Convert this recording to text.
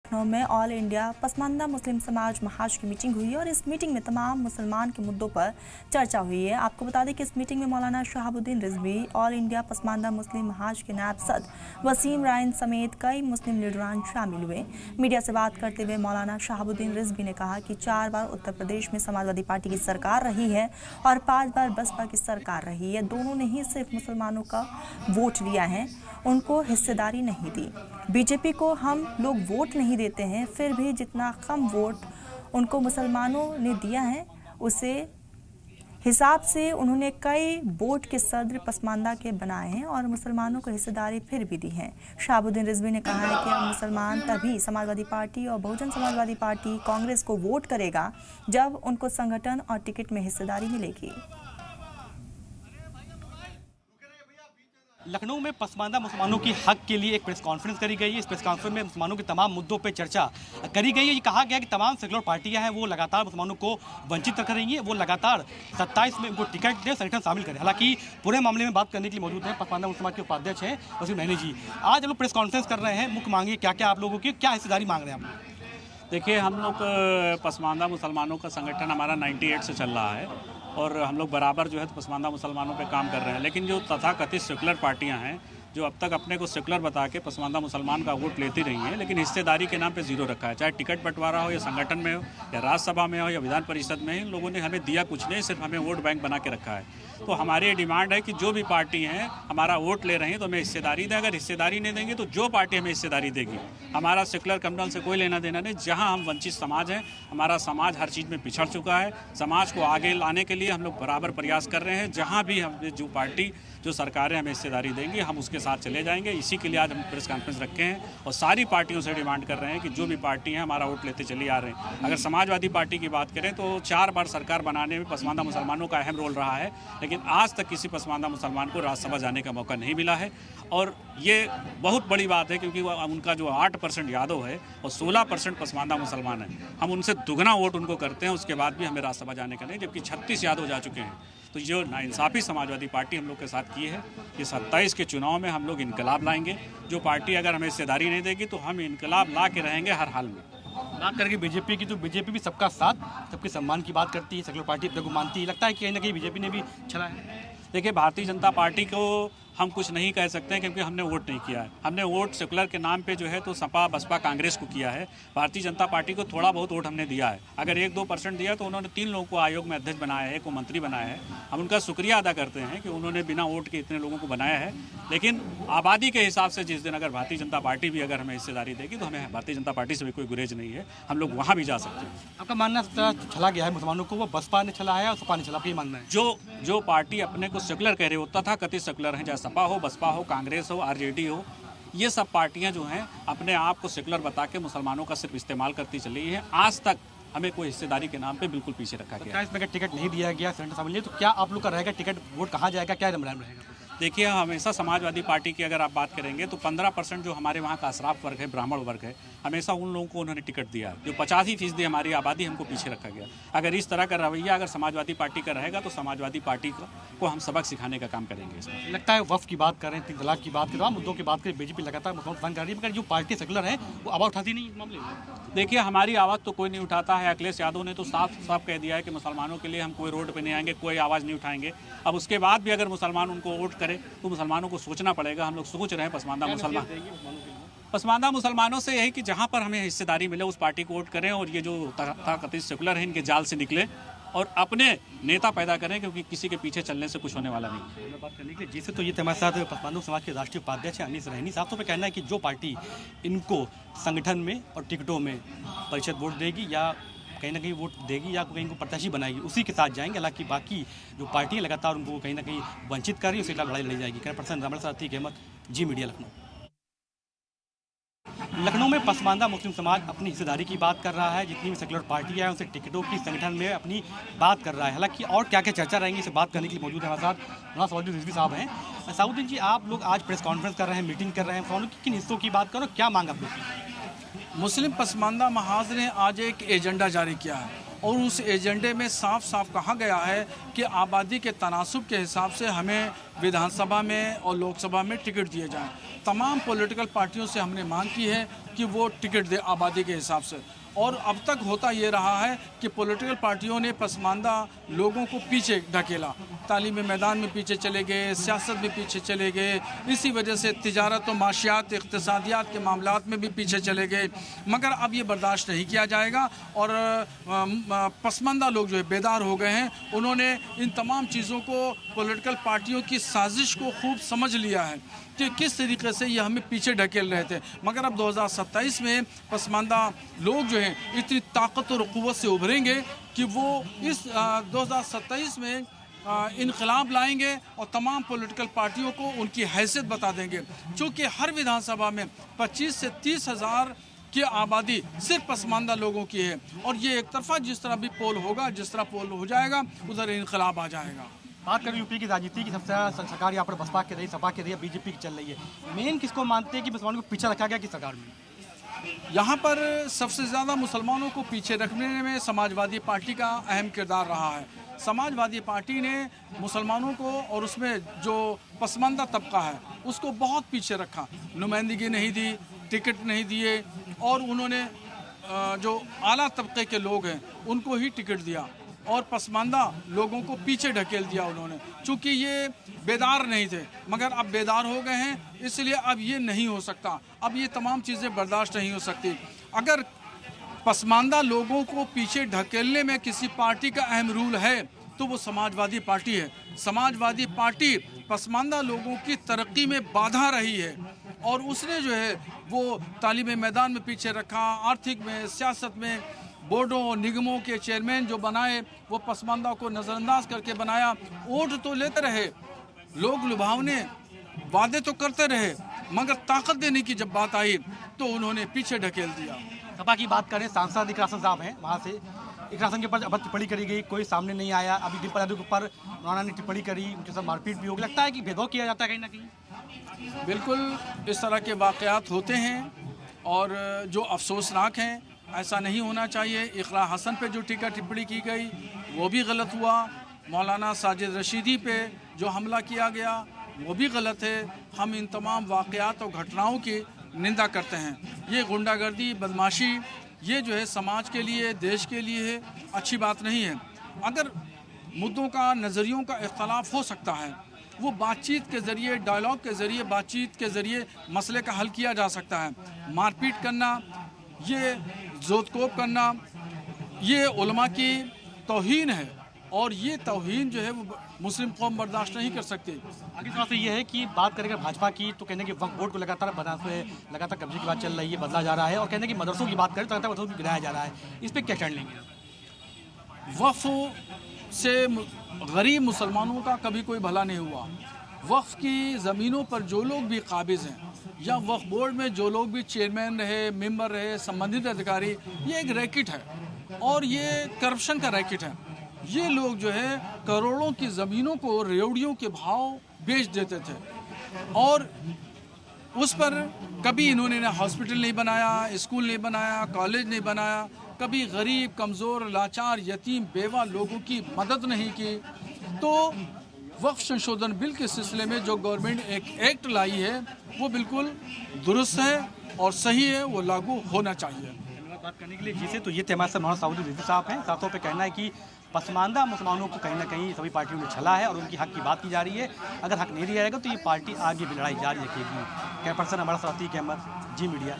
लखनऊ में all India Pasmanda मुस्लिम समाज महाज की मीटिंग हुई और इस मीटिंग में तमाम मुसलमान के मुद्दों पर चर्चा हुई है। आपको बता दें कि इस मीटिंग में मौलाना शहाबुद्दीन रिजवी, ऑल इंडिया पसमानदा मुस्लिम महाज के नायब सदर वसीम रायन समेत कई मुस्लिम लीडरान शामिल हुए। मीडिया से बात करते हुए मौलाना शहाबुद्दीन रिजवी ने कहा कि 4 बार उत्तर प्रदेश में समाजवादी पार्टी की सरकार रही है और 5 बार बसपा की सरकार रही है। दोनों ने ही सिर्फ मुसलमानों का वोट लिया है, उनको हिस्सेदारी नहीं दी। बीजेपी को हम लोग वोट नहीं देते हैं, फिर भी जितना कम वोट उनको मुसलमानों ने दिया है उसे हिसाब से उन्होंने कई बोर्ड के सदर पसमानदा के बनाए हैं और मुसलमानों को हिस्सेदारी फिर भी दी है। शहाबुद्दीन रिजवी ने कहा है कि अब मुसलमान तभी समाजवादी पार्टी और बहुजन समाजवादी पार्टी कांग्रेस को वोट करेगा जब उनको संगठन और टिकट में हिस्सेदारी मिलेगी। लखनऊ में पसमानदा मुसलमानों की हक के लिए एक प्रेस कॉन्फ्रेंस करी गई है। इस प्रेस कॉन्फ्रेंस में मुसलमानों के तमाम मुद्दों पर चर्चा करी गई है। ये कहा गया कि तमाम सेकुलर पार्टियां हैं वो लगातार मुसलमानों को वंचित रख रही हैं, वो लगातार 27 में उनको टिकट दे, संगठन शामिल करें। हालांकि पूरे मामले में बात करने के लिए मौजूद हैं पसमानदा मुसलमान के उपाध्यक्ष हैं वसीम रायन जी। आज हम लोग प्रेस कॉन्फ्रेंस कर रहे हैं, मुख्य मांगे क्या क्या आप लोगों की क्या हिस्सेदारी मांग रहे हैं आप? देखिए, हम लोग पसमानदा मुसलमानों का संगठन हमारा 98 से चल रहा है और हम लोग बराबर जो है पसमानदा मुसलमानों पे काम कर रहे हैं। लेकिन जो तथाकथित सेकुलर पार्टियां हैं जो अब तक अपने को सेकुलर बता के पसमानदा मुसलमान का वोट लेती रही हैं, लेकिन हिस्सेदारी के नाम पे जीरो रखा है। चाहे टिकट बंटवारा हो या संगठन में हो या राज्यसभा में हो या विधान परिषद में, इन लोगों ने हमें दिया कुछ नहीं, सिर्फ हमें वोट बैंक बना के रखा है। तो हमारी ये डिमांड है कि जो भी पार्टी हैं हमारा वोट ले रहे हैं तो हमें हिस्सेदारी दें। अगर हिस्सेदारी नहीं देंगे तो जो पार्टी हमें हिस्सेदारी देगी, हमारा सेकुलर कम्युनल से कोई लेना देना नहीं। जहाँ हम वंचित समाज हैं, हमारा समाज हर चीज़ में पिछड़ चुका है, समाज को आगे लाने के लिए हम लोग बराबर प्रयास कर रहे हैं। जहाँ भी हमें जो पार्टी जो सरकारें हमें हिस्सेदारी देंगी हम उसके साथ चले जाएंगे। इसी के लिए आज हम प्रेस कॉन्फ्रेंस रखे हैं और सारी पार्टियों से डिमांड कर रहे हैं कि जो भी पार्टी हैं हमारा वोट लेते चले आ रहे हैं। अगर समाजवादी पार्टी की बात करें तो 4 बार सरकार बनाने में पसमानदा मुसलमानों का अहम रोल रहा है, लेकिन आज तक किसी पसमानदा मुसलमान को राज्यसभा जाने का मौका नहीं मिला है। और ये बहुत बड़ी बात है क्योंकि उनका जो 8% यादव है और 16% पसमानदा मुसलमान है। हम उनसे दुगना वोट उनको करते हैं, उसके बाद भी हमें राज्यसभा जाने का नहीं, जबकि 36 यादव जा चुके हैं। तो जो नाइंसाफ़ी समाजवादी पार्टी हम लोग के साथ की है, ये 27 के चुनाव में हम लोग इनकलाब लाएंगे। जो पार्टी अगर हमें हिस्सेदारी नहीं देगी तो हम इनकलाब ला के रहेंगे हर हाल में। बात करके बीजेपी की, तो बीजेपी भी सबका साथ सबके सम्मान की बात करती है, सेकुलर पार्टी अपने को मानती है। लगता है कि कहीं ना कहीं बीजेपी ने भी छला है। देखिए, भारतीय जनता पार्टी को हम कुछ नहीं कह सकते हैं क्योंकि हमने वोट नहीं किया है। हमने वोट सेकुलर के नाम पे जो है तो सपा बसपा कांग्रेस को किया है। भारतीय जनता पार्टी को थोड़ा बहुत वोट हमने दिया है। अगर 1-2% दिया तो उन्होंने 3 लोगों को आयोग में अध्यक्ष बनाया है, 1 को मंत्री बनाया है। हम उनका शुक्रिया अदा करते हैं कि उन्होंने बिना वोट के इतने लोगों को बनाया है। लेकिन आबादी के हिसाब से जिस दिन अगर भारतीय जनता पार्टी भी अगर हमें हिस्सेदारी देगी तो हमें भारतीय जनता पार्टी से भी कोई गुरेज नहीं है, हम लोग वहाँ भी जा सकते हैं। आपका मानना छला गया है मुसलमानों को, वो बसपा ने छला है और सपा ने छला, आपका ये मानना है? जो पार्टी अपने को सेकुलर कह रहे हो, तथाकथित सेकुलर हैं, चाहे सपा हो, बसपा हो, कांग्रेस हो, आरजेडी हो, ये सब पार्टियां जो हैं अपने आप को सेकुलर बता के मुसलमानों का सिर्फ इस्तेमाल करती चली है। आज तक हमें कोई हिस्सेदारी के नाम पे बिल्कुल पीछे रखा गया। इसमें अगर टिकट नहीं दिया गया संगठन शामिल, तो क्या आप लोग का रहेगा टिकट, वोट कहाँ जाएगा, क्या रमराम रहेगा? देखिए, हमेशा समाजवादी पार्टी की अगर आप बात करेंगे तो 15% जो हमारे वहाँ का अशराफ वर्ग है, ब्राह्मण वर्ग है, हमेशा उन लोगों को उन्होंने टिकट दिया। जो 85% हमारी आबादी हमको पीछे रखा गया। अगर इस तरह का रवैया अगर समाजवादी पार्टी का रहेगा तो समाजवादी पार्टी को हम सबक सिखाने का काम करेंगे। इसमें लगता है वफ़ की बात करें, 3 तलाक की बात करें, मुद्दों की बात करें, बीजेपी लगातार मुसलमान कर रही है, मगर जो पार्टी सेकुलर है वो आवाज़ उठाती नहीं इस मामले में। देखिए, हमारी आवाज़ तो कोई नहीं उठाता है। अखिलेश यादव ने तो साफ साफ कह दिया है कि मुसलमानों के लिए हम कोई रोड पे नहीं आएंगे, कोई आवाज़ नहीं उठाएंगे। अब उसके बाद भी अगर मुसलमान उनको वोट करे तो मुसलमानों को सोचना पड़ेगा। हम लोग सोच रहे हैं पसमानदा मुसलमानों से यही कि जहाँ पर हमें हिस्सेदारी मिले उस पार्टी को वोट करें और ये जो तथाकथित सेकुलर हैं इनके जाल से निकले और अपने नेता पैदा करें, क्योंकि किसी के पीछे चलने से कुछ होने वाला नहीं। बात करने के लिए जैसे तो ये हमारे साथ पसमानदा समाज के राष्ट्रीय उपाध्यक्ष अनीस रहनी साहब, तो पे कहना है कि जो पार्टी इनको संगठन में और टिकटों में परिषद वोट देगी या कहीं ना कहीं वोट देगी या कहीं को प्रत्याशी बनाएगी, उसी के साथ जाएंगे। हालांकि बाकी जो पार्टियां लगातार उनको कहीं ना कहीं वंचित कर रही है, उसके खिलाफ लड़ाई लड़ी जाएगी। कैमरापर्सन रमण साथी अहमद, जी मीडिया, लखनऊ। लखनऊ में पसमानदा मुस्लिम समाज अपनी हिस्सेदारी की बात कर रहा है। जितनी भी सेकुलर पार्टियां हैं उनसे टिकटों की संगठन में अपनी बात कर रहा है। हालांकि और क्या क्या चर्चा रहेंगी, इसे बात करने के लिए मौजूद है हमारे साथ शहाबुद्दीन रिजवी साहब हैं। शहाबुद्दीन जी, आप लोग आज प्रेस कॉन्फ्रेंस कर रहे हैं, मीटिंग कर रहे हैं, मुसलमानों की किन हिस्सों की बात करो, क्या मांग आप लोग की? मुस्लिम पसमानदा महाज ने आज एक एजेंडा जारी किया है और उस एजेंडे में साफ साफ कहा गया है कि आबादी के तनासुब के हिसाब से हमें विधानसभा में और लोकसभा में टिकट दिए जाएं। तमाम पॉलिटिकल पार्टियों से हमने मांग की है कि वो टिकट दे आबादी के हिसाब से। और अब तक होता ये रहा है कि पॉलिटिकल पार्टियों ने पसमानदा लोगों को पीछे ढकेला, तालीमी मैदान में पीछे चले गए, सियासत में पीछे चले गए, इसी वजह से तिजारत और माशियात इक़्तिसादियात के मामलात में भी पीछे चले गए। मगर अब ये बर्दाश्त नहीं किया जाएगा और पसमानदा लोग जो है बेदार हो गए हैं। उन्होंने इन तमाम चीज़ों को, पॉलिटिकल पार्टियों की साजिश को खूब समझ लिया है कि किस तरीके से ये हमें पीछे ढकेल रहे थे। मगर अब 2027 में पसमानदा लोग जो हैं इतनी ताकत और क़ुव्वत से उभरेंगे कि वो इस 2027 में इनकलाब लाएंगे और तमाम पॉलिटिकल पार्टियों को उनकी हैसियत बता देंगे। चूँकि हर विधानसभा में 25 से 30 हज़ार की आबादी सिर्फ पसमानदा लोगों की है और ये एक तरफा जिस तरह भी पोल होगा, जिस तरह पोल हो जाएगा उधर इनकलाब आ जाएगा। बात करें यूपी की राजनीति की, सबसे ज़्यादा सरकार यहाँ पर बसपा की रही, सपा की रही, बीजेपी की चल रही है। मेन किसको मानते हैं कि मुसलमानों को पीछे रखा गया किस सरकार में? यहाँ पर सबसे ज़्यादा मुसलमानों को पीछे रखने में समाजवादी पार्टी का अहम किरदार रहा है। समाजवादी पार्टी ने मुसलमानों को और उसमें जो पसमानदा तबका है उसको बहुत पीछे रखा, नुमाइंदगी नहीं दी, टिकट नहीं दिए और उन्होंने जो आला तबके के लोग हैं उनको ही टिकट दिया और पसमानदा लोगों को पीछे ढकेल दिया उन्होंने। चूँकि ये बेदार नहीं थे मगर अब बेदार हो गए हैं, इसलिए अब ये नहीं हो सकता, अब ये तमाम चीज़ें बर्दाश्त नहीं हो सकती। अगर पसमानदा लोगों को पीछे ढकेलने में किसी पार्टी का अहम रूल है तो वो समाजवादी पार्टी है। समाजवादी पार्टी पसमानदा लोगों की तरक्की में बाधा रही है और उसने जो है वो तालीमी मैदान में पीछे रखा, आर्थिक में, सियासत में, बोर्डों और निगमों के चेयरमैन जो बनाए वो पसमानदा को नज़रअंदाज करके बनाया। वोट तो लेते रहे, लोग लुभावने वादे तो करते रहे मगर ताकत देने की जब बात आई तो उन्होंने पीछे ढकेल दिया। सपा की बात करें, सांसद इकरासन साहब हैं, वहाँ से इकरासन के ऊपर अब टिप्पणी करी गई, कोई सामने नहीं आया। अभी दिलपत यादव के ऊपर राणा ने टिप्पणी करी, उनके साथ मारपीट भी होगी। लगता है कि भेदभाव किया जाता है कहीं ना कहीं। बिल्कुल इस तरह के वाक़यात होते हैं और जो अफसोसनाक हैं, ऐसा नहीं होना चाहिए। इकरा हसन पे जो टीका टिप्पणी की गई वो भी गलत हुआ। मौलाना साजिद रशीदी पे जो हमला किया गया वो भी गलत है। हम इन तमाम वाक़यात और घटनाओं की निंदा करते हैं। ये गुंडागर्दी, बदमाशी, ये जो है समाज के लिए, देश के लिए अच्छी बात नहीं है। अगर मुद्दों का, नज़रियों का इख्तलाफ हो सकता है, वो बातचीत के ज़रिए, डायलॉग के ज़रिए, बातचीत के ज़रिए मसले का हल किया जा सकता है। मारपीट करना, ये जोतकोप करना, ये उलमा की तौहीन है और ये तौहीन जो है वो मुस्लिम कौम बर्दाश्त नहीं कर सकती। आगे थोड़ा सा ये है कि बात करें भाजपा की तो कहने कि वक्फ बोर्ड को लगातार कब्जे की बात चल रही है, बदला जा रहा है और कहने की मदरसों की बात करें तो लगातार मदरसों को गिराया जा रहा है। इस पर क्या स्टैंड लेंगे? वक्फ से गरीब मुसलमानों का कभी कोई भला नहीं हुआ। वक्फ की ज़मीनों पर जो लोग भी काबिज़ हैं या वक्फ बोर्ड में जो लोग भी चेयरमैन रहे, मेंबर रहे, संबंधित अधिकारी, ये एक रैकेट है और ये करप्शन का रैकेट है। ये लोग जो है करोड़ों की ज़मीनों को रेवड़ियों के भाव बेच देते थे और उस पर कभी इन्होंने ना हॉस्पिटल नहीं बनाया, स्कूल नहीं बनाया, कॉलेज नहीं बनाया, कभी गरीब, कमज़ोर, लाचार, यतीम, बेवा लोगों की मदद नहीं की। तो वक्फ संशोधन बिल के सिलसिले में जो गवर्नमेंट एक एक्ट लाई है वो बिल्कुल दुरुस्त है और सही है, वो लागू होना चाहिए। बात करने के लिए जिसे तो ये थे हमारे साथ मौलाना साउदी रिजवी साहब हैं। साथों पे कहना है कि पसमानदा मुसलमानों को कहीं ना कहीं सभी पार्टियों ने छला है और उनकी हक की बात की जा रही है। अगर हक नहीं दिया जाएगा तो ये पार्टी आगे भी लड़ाई जारी रखेगी। कैमरा पर्सन हमारा साथी कैमर जी मीडिया।